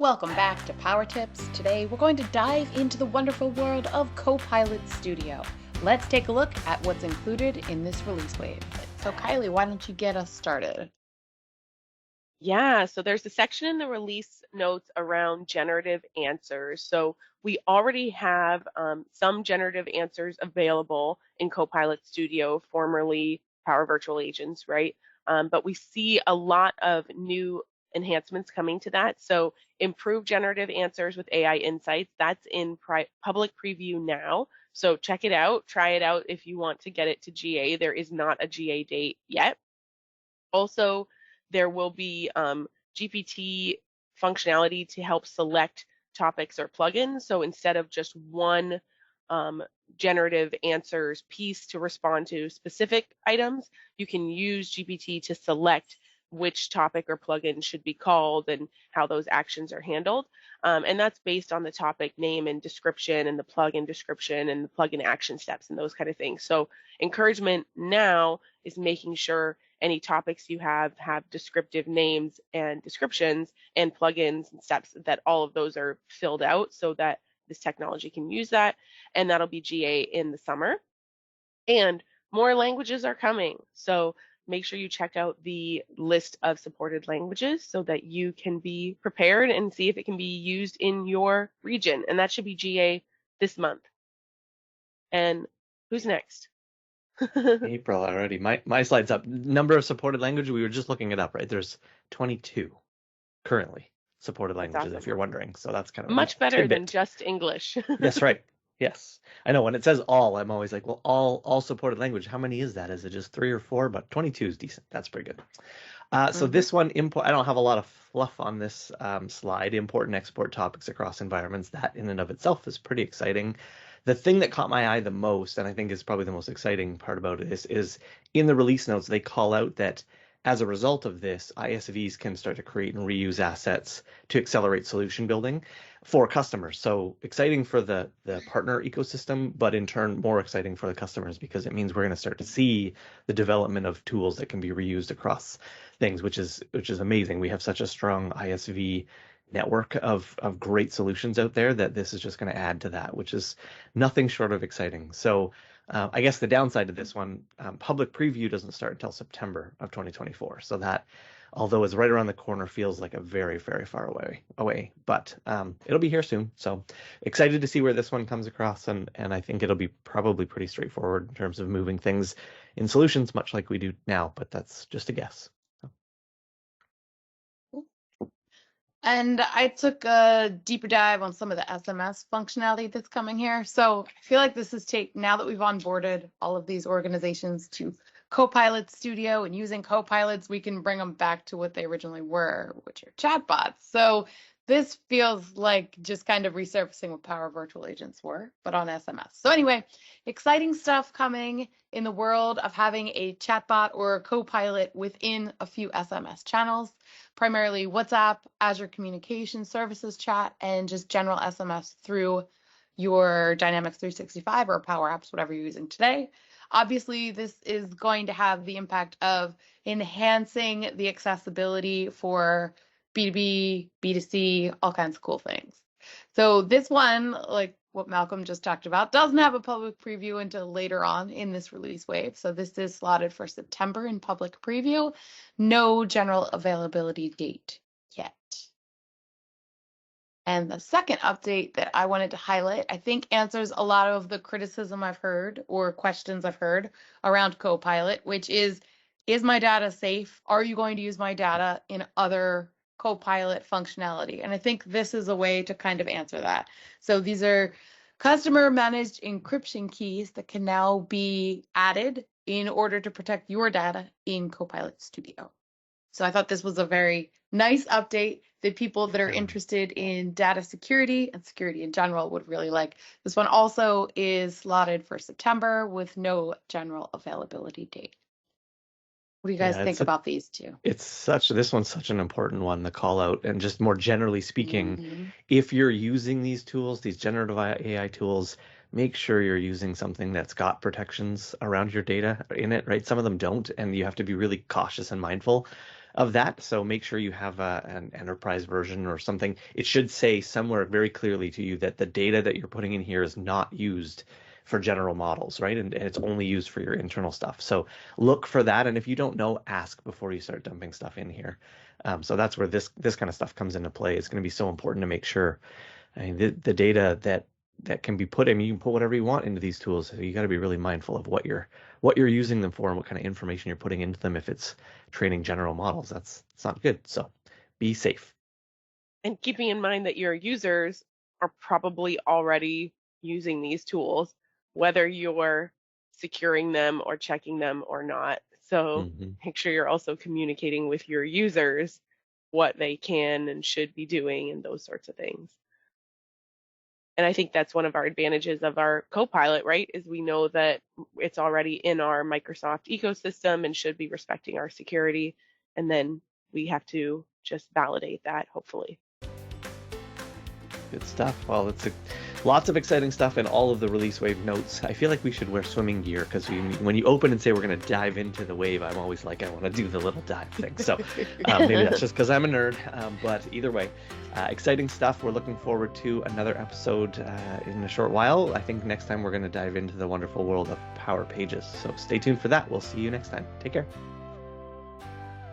Welcome back to Power Tips. Today we're going to dive into the wonderful world of Copilot Studio. Let's take a look at what's included in this release wave. So Kylie, why don't you get us started? Yeah, so there's a section in the release notes around generative answers. So we already have some generative answers available in Copilot Studio, formerly Power Virtual Agents, right? But we see a lot of new enhancements coming to that. So improved generative answers with AI insights, that's in public preview now. So check it out, try it out if you want to get it to GA. There is not a GA date yet. Also, there will be GPT functionality to help select topics or plugins. So instead of just one um, generative answers piece to respond to specific items, you can use GPT to select which topic or plugin should be called and how those actions are handled. And that's based on the topic name and description and the plugin description and the plugin action steps and those kind of things. So encouragement now is making sure any topics you have descriptive names and descriptions and plugins and steps that all of those are filled out so that this technology can use that. And that'll be GA in the summer. And more languages are coming. So make sure you check out the list of supported languages so that you can be prepared and see if it can be used in your region. And that should be GA this month. And who's next? April already. My slide's up. Number of supported languages, we were just looking it up, right? There's 22 currently supported That's languages, if awesome. you're wondering. So that's kind of a Much neat better than tidbit. just English. Yes, right. Yes. I know when it says all, I'm always like, well, all supported language. How many is that? Is it just 3 or 4? But 22 is decent. That's pretty good. So Mhm. this one, I don't have a lot of fluff on this slide. Import and export topics across environments. That in and of itself is pretty exciting. The thing that caught my eye the most, and I think is probably the most exciting part about it, is in the release notes, they call out that as a result of this, ISVs can start to create and reuse assets to accelerate solution building for customers. So exciting for the partner ecosystem, but in turn more exciting for the customers because it means we're going to start to see the development of tools that can be reused across things, which is amazing. We have such a strong ISV network of great solutions out there that this is just going to add to that, which is nothing short of exciting. So I guess the downside of this one, public preview doesn't start until September of 2024. So that, although it's right around the corner, feels like a very, very far away. But it'll be here soon. So excited to see where this one comes across, and I think it'll be probably pretty straightforward in terms of moving things in solutions, much like we do now. But that's just a guess. And I took a deeper dive on some of the SMS functionality that's coming here. So I feel like this is now that we've onboarded all of these organizations to Copilot Studio and using Copilots, we can bring them back to what they originally were, which are chatbots. So this feels like just kind of resurfacing what Power Virtual Agents were, but on SMS. So anyway, exciting stuff coming in the world of having a chatbot or a Copilot within a few SMS channels, primarily WhatsApp, Azure Communication Services chat, and just general SMS through your Dynamics 365 or Power Apps, whatever you're using today. Obviously, this is going to have the impact of enhancing the accessibility for B2B, B2C, all kinds of cool things. So this one, like what Malcolm just talked about, doesn't have a public preview until later on in this release wave. So this is slotted for September in public preview. No general availability date yet. And the second update that I wanted to highlight, I think answers a lot of the criticism I've heard or questions I've heard around Copilot, which is my data safe? Are you going to use my data in other Copilot functionality? And I think this is a way to kind of answer that. So these are customer managed encryption keys that can now be added in order to protect your data in Copilot Studio. So I thought this was a very nice update that people that are interested in data security and security in general would really like. This one also is slotted for September with no general availability date. What do you guys Yeah, think about these two? this one's such an important one, the call out, and just more generally speaking, Mhm. if you're using these tools, these generative AI tools, make sure you're using something that's got protections around your data in it, right? Some of them don't, and you have to be really cautious and mindful. of that. So make sure you have an enterprise version or something. It should say somewhere very clearly to you that the data that you're putting in here is not used for general models, right? And it's only used for your internal stuff. So look for that. And if you don't know, ask before you start dumping stuff in here. So that's where this kind of stuff comes into play. It's going to be so important to make sure. I mean, the data that can be put in, you can put whatever you want into these tools. So you got to be really mindful of what you're using them for and what kind of information you're putting into them. If it's training general models, it's not good. So be safe. And keeping in mind that your users are probably already using these tools, whether you're securing them or checking them or not. So make sure you're also communicating with your users what they can and should be doing and those sorts of things. And I think that's one of our advantages of our Copilot, right? Is we know that it's already in our Microsoft ecosystem and should be respecting our security. And then we have to just validate that, hopefully. Good stuff. Well, it's lots of exciting stuff in all of the release wave notes. I feel like we should wear swimming gear because when you open and say we're going to dive into the wave, I'm always like, I want to do the little dive thing. So maybe that's just because I'm a nerd. But either way, exciting stuff. We're looking forward to another episode in a short while. I think next time we're going to dive into the wonderful world of Power Pages. So stay tuned for that. We'll see you next time. Take care.